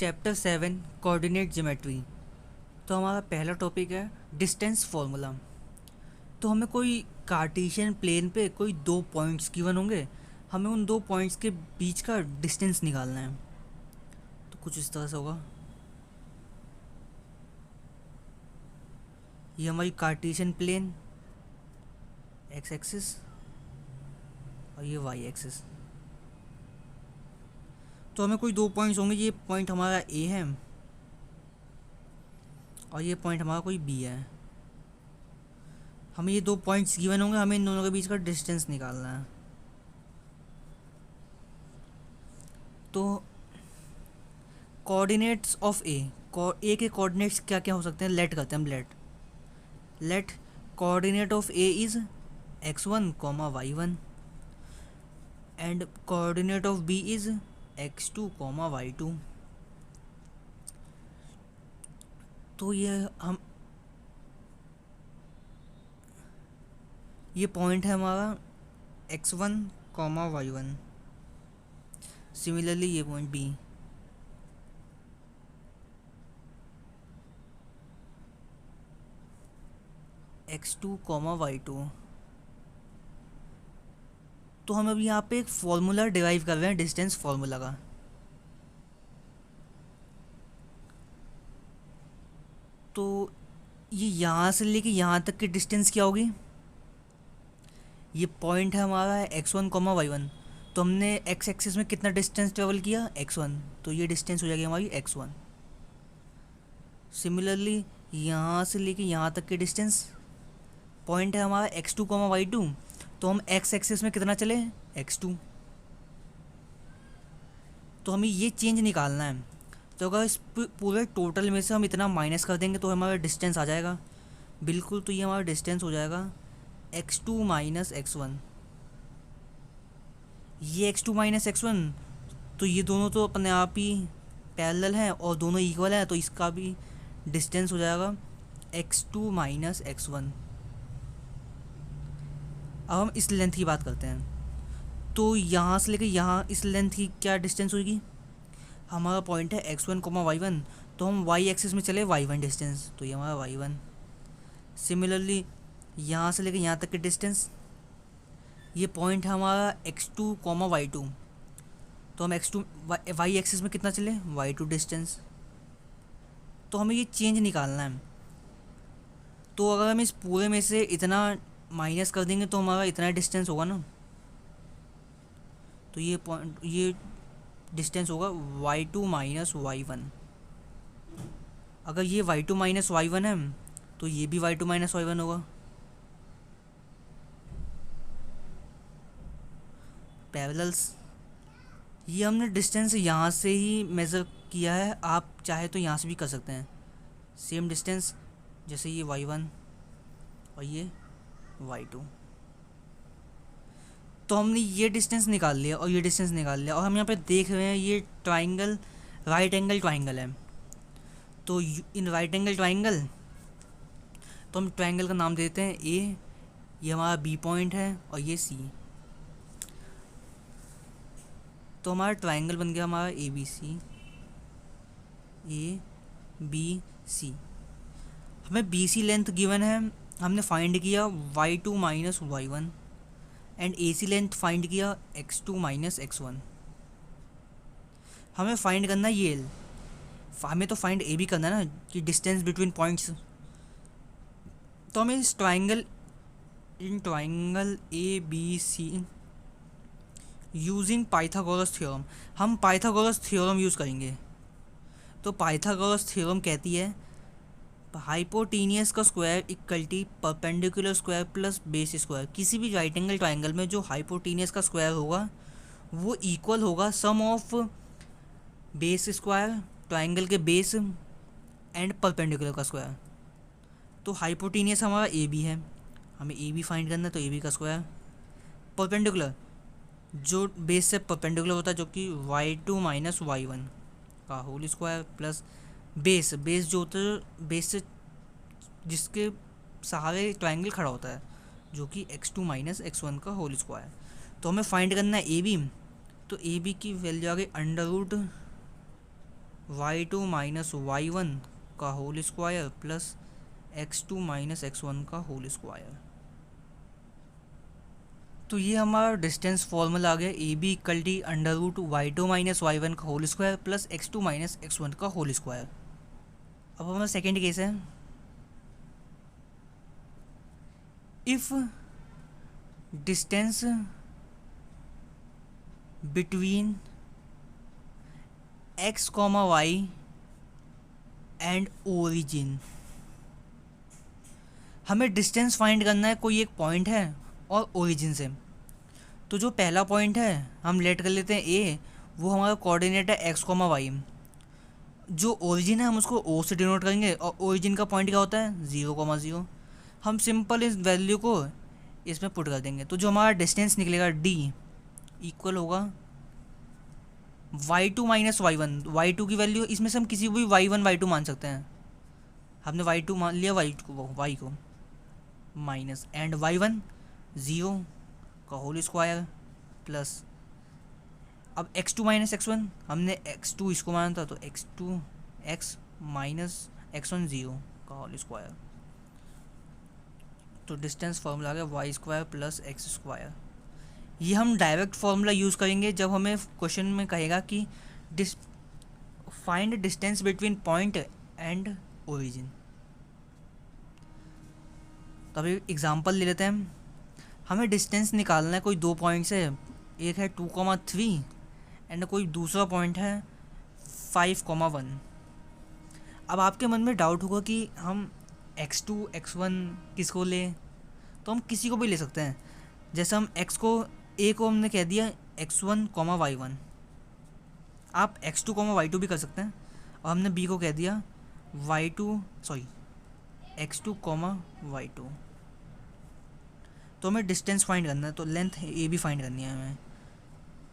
Chapter 7 coordinate geometry. तो हमारा पहला टॉपिक है डिस्टेंस फार्मूला। तो हमें कोई कार्टेशियन प्लेन पे कोई दो पॉइंट्स गिवन होंगे, हमें उन दो पॉइंट्स के बीच का डिस्टेंस निकालना है। तो कुछ इस तरह से होगा। ये हमारी कार्टेशियन प्लेन एक्स एक्सिस और ये वाई एक्सिस। तो हमें कोई दो पॉइंट्स होंगे, ये पॉइंट हमारा ए है और ये पॉइंट हमारा कोई बी है। हमें ये दो पॉइंट्स गिवन होंगे, हमें इन दोनों के बीच का डिस्टेंस निकालना है। तो कोऑर्डिनेट्स ऑफ ए के कोऑर्डिनेट्स क्या क्या हो सकते हैं, लेट करते हैं हम। Let coordinate of A is x1, y1 and coordinate of B is x2, y2। तो ये पॉइंट है हमारा x1, y1। सिमिलरली ये पॉइंट बी x2, y2। तो हम अभी यहाँ पे एक फॉर्मूला डिराइव कर रहे हैं डिस्टेंस फॉर्मूला का। तो ये यहाँ से लेके यहाँ तक की डिस्टेंस क्या होगी, ये पॉइंट है हमारा x1, y1। तो हमने x एक्सिस में कितना डिस्टेंस ट्रेवल किया, x1, तो ये डिस्टेंस हो जाएगी हमारी x1। सिमिलरली यहाँ से लेके यहाँ तक की डिस्टेंस, पॉइंट है हमारा x2, y2। तो हम x एक्सिस में कितना चले, x2। तो हमें ये चेंज निकालना है। तो अगर इस पूरे टोटल में से हम इतना माइनस कर देंगे तो हमारा डिस्टेंस आ जाएगा बिल्कुल। तो ये हमारा डिस्टेंस हो जाएगा x2 माइनस x1। ये x2 माइनस x1, तो ये दोनों तो अपने आप ही पैरेलल हैं और दोनों इक्वल हैं, तो इसका भी डिस्टेंस हो जाएगा x2 माइनस x1। अब हम इस लेंथ की बात करते हैं। तो यहाँ से लेकर यहाँ इस लेंथ की क्या डिस्टेंस होगी, हमारा पॉइंट है x1, y1। तो हम y एक्सिस में चले y1 डिस्टेंस, तो ये हमारा y1। सिमिलरली यहाँ से लेकर यहाँ तक की डिस्टेंस, ये पॉइंट है हमारा x2, y2। तो हम x2 y एक्सिस में कितना चले, y2 डिस्टेंस। तो हमें ये चेंज निकालना है। तो अगर हम इस पूरे में से इतना माइनस कर देंगे तो हमारा इतना डिस्टेंस होगा ना। तो ये डिस्टेंस होगा y2 माइनस y1। अगर ये y2 माइनस y1 है तो ये भी y2 माइनस y1 होगा। पैरेलल्स, ये हमने डिस्टेंस यहाँ से ही मेज़र किया है, आप चाहे तो यहाँ से भी कर सकते हैं। सेम डिस्टेंस, जैसे ये y1 और ये y2। तो हमने ये डिस्टेंस निकाल लिया और ये डिस्टेंस निकाल लिया, और हम यहाँ पे देख रहे हैं ये ट्राइंगल राइट एंगल ट्राइंगल है। तो इन राइट एंगल ट्राइंगल, तो हम ट्राइंगल का नाम देते हैं ए, ये हमारा बी पॉइंट है और ये सी। तो हमारा ट्राइंगल बन गया हमारा ए बी सी। हमें बी सी लेंथ गिवन है, हमने फाइंड किया y2 minus y1 and A C length find किया x2 माइनस x1। हमें फाइंड करना है ये, हमें तो फाइंड ए भी करना है ना कि डिस्टेंस बिटवीन पॉइंट्स। तो हमें इस triangle A B C using Pythagoras theorem, हम पाइथागोरस थ्योरम यूज़ करेंगे। तो पाइथागोरस थ्योरम कहती है हाइपोटेनियस का square equal to perpendicular square plus base square. किसी भी राइट एंगल ट्राइंगल में जो हाइपोटेनियस का स्क्वायर होगा वो इक्वल होगा सम ऑफ बेस स्क्वायर, ट्राइंगल के बेस, एंड परपेंडिकुलर का स्क्वायर। तो हाइपोटेनियस हमारा ए बी है, हमें ए बी फाइंड करना है, तो ए बी का स्क्वायर। परपेंडिकुलर, जो बेस से परपेंडिकुलर होता है, जो कि y2 माइनस y1 का होल स्क्वायर, प्लस बेस जो होता है बेस से जिसके सहारे ट्राइंगल खड़ा होता है, जो कि x2 माइनस x1 का होल स्क्वायर। तो हमें फाइंड करना है ए बी। तो ए बी की वैल्यू आ गई under root y2 minus y1 का whole square plus x2 minus x1 का होल स्क्वायर। तो ये हमारा डिस्टेंस फॉर्मूला आ गया, A B equal to under root y2 minus y1 का whole square plus x2 minus x1 का होल स्क्वायर। अब हमारा सेकेंड केस है, if distance between x, y and origin. हमें डिस्टेंस फाइंड करना है, कोई एक पॉइंट है और ओरिजिन से। तो जो पहला पॉइंट है हम लेट कर लेते हैं ए, वो हमारा कोऑर्डिनेट है x, y। जो ओरिजिन है हम उसको ओ से डिनोट करेंगे और ओरिजिन का पॉइंट क्या होता है 0, 0। हम सिंपल इस वैल्यू को इसमें पुट कर देंगे। तो जो हमारा डिस्टेंस निकलेगा d इक्वल होगा y2 माइनस y1। y2 की वैल्यू इसमें से हम किसी को भी y1 y2 मान सकते हैं। हमने y2 मान लिया, y को माइनस एंड y1 0 का होल स्क्वायर प्लस, अब x2 माइनस x1 हमने x2 इसको माना था तो x2 x माइनस x1 0 का होल स्क्वायर। तो डिस्टेंस फार्मूला आ गया Y square plus X square. ये हम डायरेक्ट फार्मूला यूज़ करेंगे जब हमें क्वेश्चन में कहेगा कि find distance between point and origin. तो अभी एग्जांपल ले लेते हैं। हमें डिस्टेंस निकालना है, कोई दो पॉइंट्स है, एक है 2,3 एंड कोई दूसरा पॉइंट है 5,1। अब आपके मन में डाउट होगा कि हम x2 x1 किसको लें, तो हम किसी को भी ले सकते हैं। जैसे हम x को a को हमने कह दिया x1, y1, आप x2, y2 भी कर सकते हैं। और हमने b को कह दिया x2, y2। तो हमें डिस्टेंस फाइंड करना है, तो लेंथ ए बी फाइंड करनी है हमें।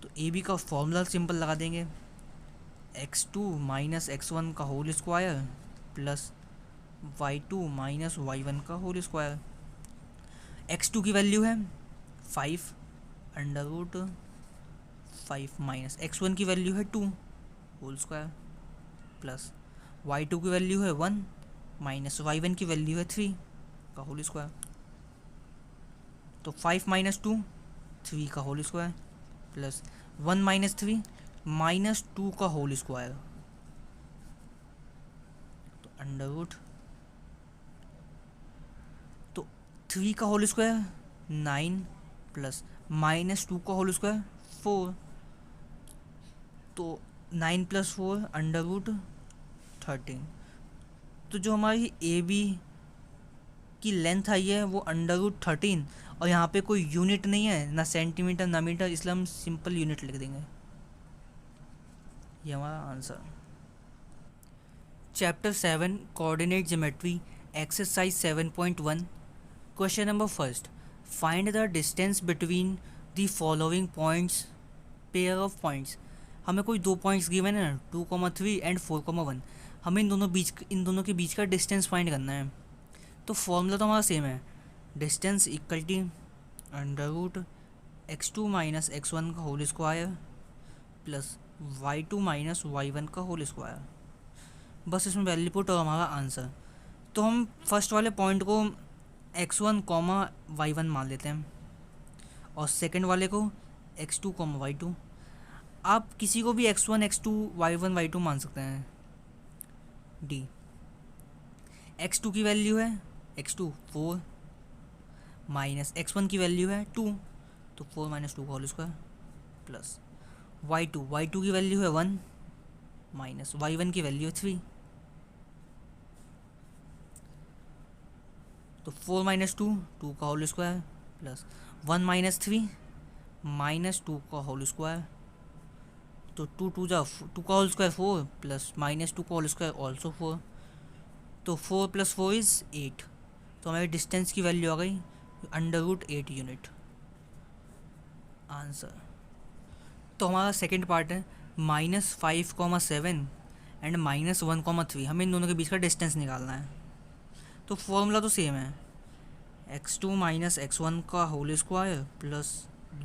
तो ए बी का फॉर्मूला सिंपल लगा देंगे, x2 माइनस x1 का whole square plus y2 minus y1 का होल स्क्वायर। x2 की वैल्यू है 5 अंडर रूट 5 माइनस x1 की वैल्यू है 2 होल स्क्वायर प्लस y2 की वैल्यू है 1 माइनस y1 की वैल्यू है 3 का होल स्क्वायर। तो 5 माइनस 2 3 का whole square plus 1 minus 3 minus 2 का होल स्क्वायर। तो अंडर रूट, तो 3 का होल स्क्वायर 9 प्लस माइनस 2 का होल स्क्वायर 4। तो 9 प्लस 4 अंडर रूट 13। तो जो हमारी ए बी की लेंथ आई है वो अंडर रूट 13, और यहाँ पे कोई यूनिट नहीं है, ना सेंटीमीटर ना मीटर, इसलिए हम सिंपल यूनिट लिख देंगे। ये हमारा answer. Chapter 7 coordinate geometry exercise 7.1 question number first, find the distance between the following points, pair of points. हमें कोई दो पॉइंट्स गिवन है 2,3 एंड 4,1। हमें इन दोनों के बीच का डिस्टेंस फाइंड करना है। तो फॉर्मूला तो हमारा सेम है, distance equal to under root x2 minus x1 का whole square plus y2 minus y1 का होल स्क्वायर। बस इसमें वैल्यू पुट और हमारा आंसर। तो हम फर्स्ट वाले पॉइंट को x1, y1 मान लेते हैं और सेकंड वाले को x2, y2। आप किसी को भी x1, x2, y1, y2 मान सकते हैं। डी, x2 की वैल्यू है x2 4 माइनस x1 की वैल्यू है 2, तो 4 माइनस 2 का होल स्क्वायर प्लस y2 की वैल्यू है 1 माइनस y1 की वैल्यू है 3, तो 4 माइनस 2 2 का whole square plus 1 minus 3 minus 2 का होल स्क्वायर। तो 2 का होल स्क्वायर 4 प्लस माइनस 2 का होल स्क्वायर ऑल्सो 4, तो 4 प्लस 4 इज़ 8। तो हमारी डिस्टेंस की वैल्यू आ गई अंडर रूट 8 यूनिट। आंसर। तो हमारा सेकेंड पार्ट है -5,7 एंड -1,3। हमें इन दोनों के बीच का डिस्टेंस निकालना है। तो फॉर्मूला तो सेम है, x2 माइनस x1 का whole square plus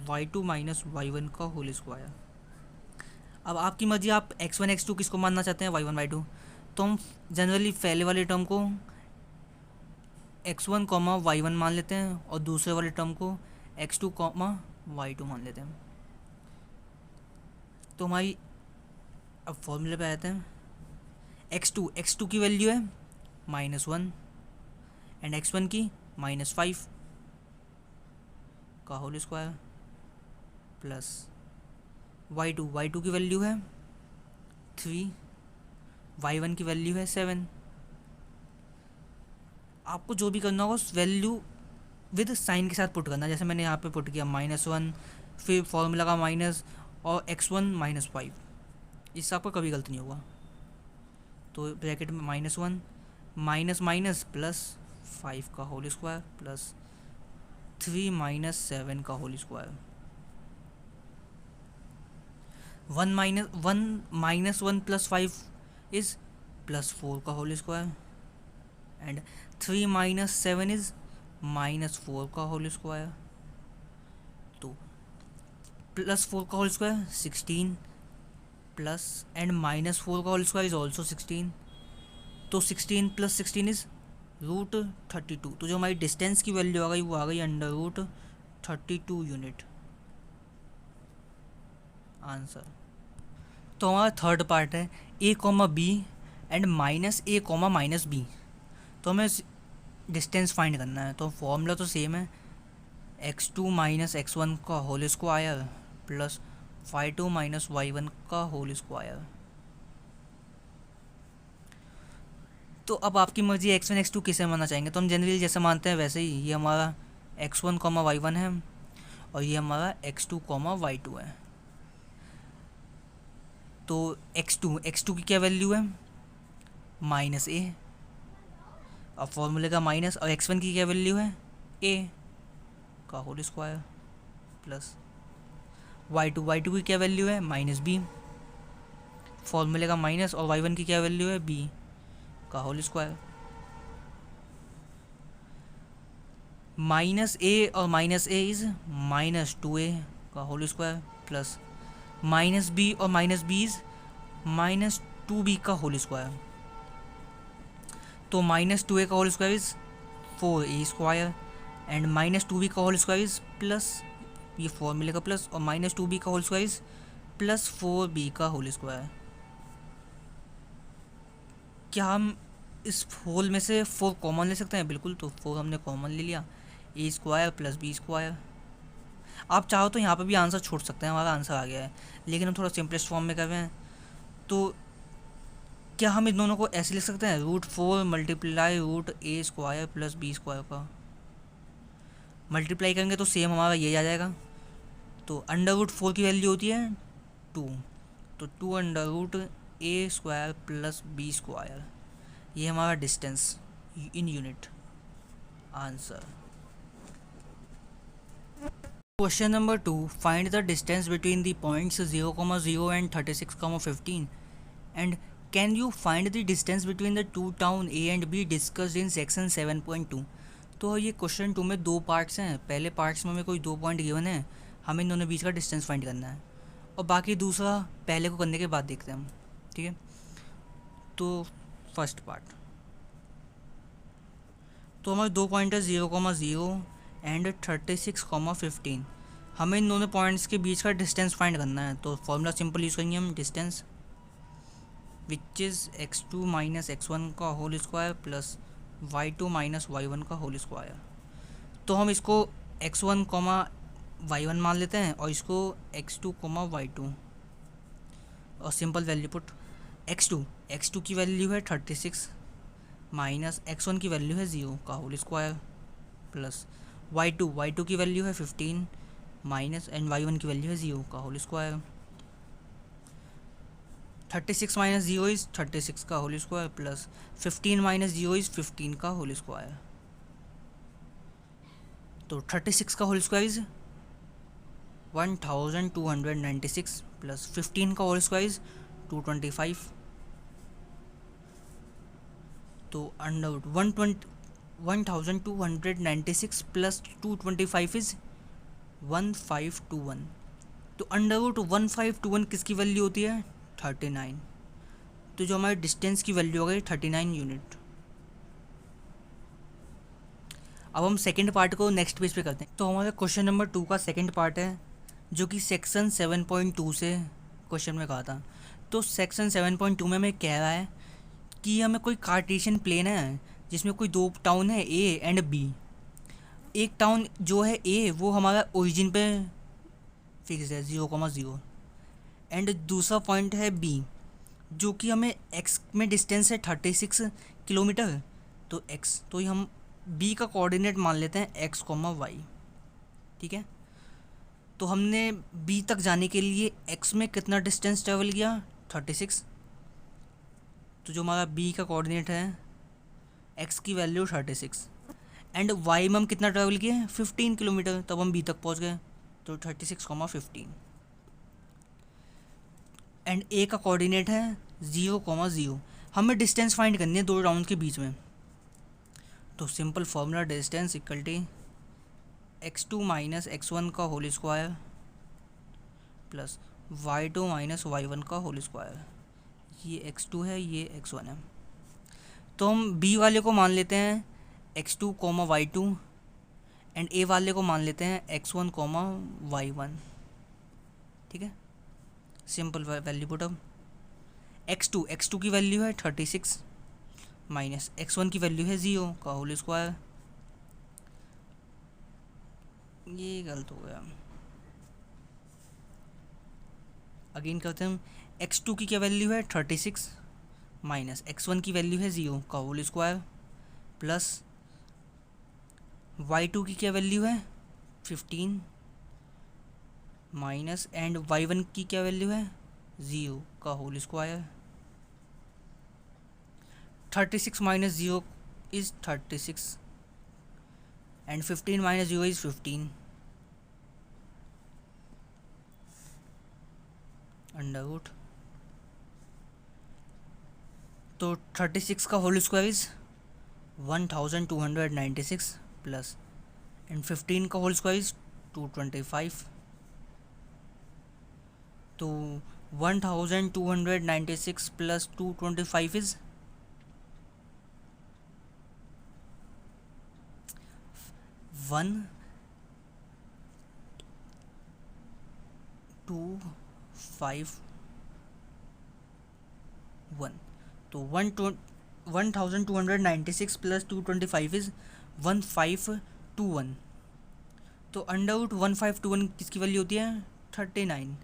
y2 minus y1 का होल स्क्वायर। अब आपकी मर्जी, आप x1 x2 किसको मानना चाहते हैं, y1 y2। तो हम जनरली पहले वाले टर्म को x1 कॉमा y1 मान लेते हैं और दूसरे वाले टर्म को x2 कॉमा y2 मान लेते हैं। तो हमारी अब फॉर्मूले पे आते हैं। x2 की वैल्यू है -1 एंड x1 की -5 का होल स्क्वायर प्लस y2 की वैल्यू है 3, y1 की वैल्यू है 7। आपको जो भी करना होगा उस वैल्यू विद साइन के साथ पुट करना, जैसे मैंने यहाँ पे पुट किया -1, फिर फॉर्मूला का माइनस और x1 -5। इससे आपका कभी गलत नहीं होगा। तो ब्रैकेट में -1 माइनस माइनस प्लस 5 का होल स्क्वायर प्लस 3 - 7 का होल स्क्वायर। 1 प्लस 5 इज +4 का होल स्क्वायर एंड 3 - 7 इज -4 का होल स्क्वायर। तो +4 का होल स्क्वायर 16 प्लस एंड -4 का होल स्क्वायर इज ऑल्सो 16। तो 16 + 16 इज √32। तो जो हमारी डिस्टेंस की वैल्यू आ गई वो आ गई √32 यूनिट। आंसर। तो हमारा थर्ड पार्ट है a, b and -a, -b। तो हमें डिस्टेंस फाइंड करना है। तो फॉर्मूला तो सेम है, x2 - x1 का whole square plus y2 - y1 का होल स्क्वायर। तो अब आपकी मर्जी x1 x2 किसे मानना चाहेंगे। तो हम जनरली जैसे मानते हैं वैसे ही, ये हमारा x1, y1 है और ये हमारा x2, y2 है। तो x2 की क्या वैल्यू है -a और फॉर्मूले का माइनस, और x1 की क्या वैल्यू है a का होल स्क्वायर प्लस y2 की क्या वैल्यू है -b फॉर्मूले का माइनस, और y1 की क्या वैल्यू है b का होल स्क्वायर। -a और -a इज -2a का होल स्क्वायर प्लस -b और -b इज -2b का होल स्क्वायर। तो -2a का whole square is 4a square and -2b का होल स्क्वायर इज प्लस, ये फॉर्मूले का प्लस, और -2b का whole square is plus 4b का होल स्क्वायर। क्या हम इस होल में से 4 कॉमन ले सकते हैं? बिल्कुल। तो 4 हमने कॉमन ले लिया, a square plus b square. आप चाहो तो यहाँ पर भी आंसर छोड़ सकते हैं, हमारा आंसर आ गया है, लेकिन हम थोड़ा सिंपलेस्ट फॉर्म में कर रहे हैं। तो क्या हम इन दोनों को ऐसे लिख सकते हैं, √4 multiply √a square plus b square का मल्टीप्लाई करेंगे तो सेम हमारा ये आ जाएगा। तो √4 की वैल्यू होती है 2, तो 2 √a square plus b square, ये हमारा distance in unit. Answer. Question number 2, find the distance between the points 0,0 and 36,15 and can you find the distance between the two town A and B discussed in section 7.2। तो ये question 2 में 2 parts हैं। पहले parts में हमें कोई 2 point given है, हमें इन दोनों बीच का डिस्टेंस फाइंड करना है, और बाकी दूसरा पहले को करने के बाद देखते हैं हम, ठीक है। तो फर्स्ट पार्ट, तो हमारे 2 पॉइंट है 0,0 एंड 36,15। हमें इन दोनों पॉइंट्स के बीच का डिस्टेंस फाइंड करना है। तो फॉर्मूला सिंपल यूज़ करेंगे हम, distance which is x2 - x1 का whole square plus y2 - y1 का होल स्क्वायर। तो हम इसको x1, y1 मान लेते हैं और इसको x2, y2, और सिंपल वैल्यू पुट। x2 की वैल्यू है 36 माइनस x1 की वैल्यू है 0 का होल स्क्वायर प्लस y2 की वैल्यू है 15 माइनस एंड y1 की वैल्यू है 0 का होल स्क्वायर। 36 - 0 इज़ 36 का होल स्क्वायर प्लस 15 - 0 इज़ 15 का होल स्क्वायर। तो 36 का होल स्क्वायर इज़ 1296 प्लस 15 का होल स्क्वायर इज़ 225। तो अंडर 1296 प्लस 225 इज़ 1521। तो √1521 किसकी वैल्यू होती है? 39। तो जो हमारे डिस्टेंस की वैल्यू हो गई 39 यूनिट। अब हम सेकंड पार्ट को नेक्स्ट पेज पे करते हैं। तो हमारा क्वेश्चन नंबर 2 का सेकंड पार्ट है, जो कि सेक्शन 7.2 से क्वेश्चन में कहा था। तो सेक्शन 7.2 में हमें कह रहा है कि हमें कोई कार्टेशियन प्लेन है जिसमें कोई दो टाउन है ए एंड बी। एक टाउन जो है ए वो हमारा ओरिजिन पे फिक्स है 0,0 एंड दूसरा पॉइंट है बी जो कि हमें एक्स में डिस्टेंस है 36 किलोमीटर। तो एक्स, तो हम बी का कोऑर्डिनेट मान लेते हैं एक्स कॉमा वाई। ठीक है, तो हमने बी तक जाने के लिए एक्स में कितना डिस्टेंस ट्रेवल किया? 36। तो जो हमारा बी का कोऑर्डिनेट है एक्स की वैल्यू 36 एंड वाई में हम कितना ट्रेवल किए? 15 किलोमीटर, तब हम बी तक पहुंच गए। तो 36,15 एंड ए का कोऑर्डिनेट है 0,0। हमें डिस्टेंस फाइंड करनी है दो राउंड के बीच में। तो simple formula distance equal to x2 minus x1 का whole square plus y2 minus y1 का होल स्क्वायर। ये x2 है, ये x1 है। तो हम b वाले को मान लेते हैं x2 coma y2 and a वाले को मान लेते हैं x1 कोमा y1। ठीक है, simple value put up. x2 की वैल्यू है 36 माइनस x1 की वैल्यू है 0 का होल स्क्वायर। ये गलत हो गया, अगेन करते हैं हम। x2 की क्या वैल्यू है? 36 माइनस x1 की वैल्यू है 0 का होल स्क्वायर प्लस y2 की क्या वैल्यू है? 15 माइनस एंड y1 की क्या वैल्यू है? 0 का whole square. 36 minus 0 is 36 and 15 minus 0 is 15 under root. तो 36 का whole square is 1296 plus and 15 का होल स्क्वायर इज़ 225। तो 1296 प्लस 225 इज़ 1251। तो 1296 प्लस 225 इज़ 1521। तो अंडर रूट 1521 किसकी वैल्यू होती है? 39।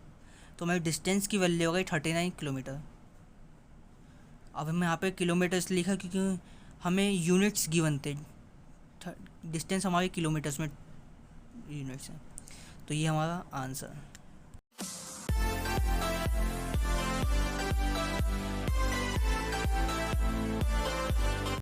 तो हमारी डिस्टेंस की वैल्यू हो गई 39 किलोमीटर। अब हमें यहाँ पे किलोमीटर्स लिखा क्योंकि हमें यूनिट्स गिवन थे, डिस्टेंस हमारे किलोमीटर्स में यूनिट्स हैं। तो ये हमारा आंसर।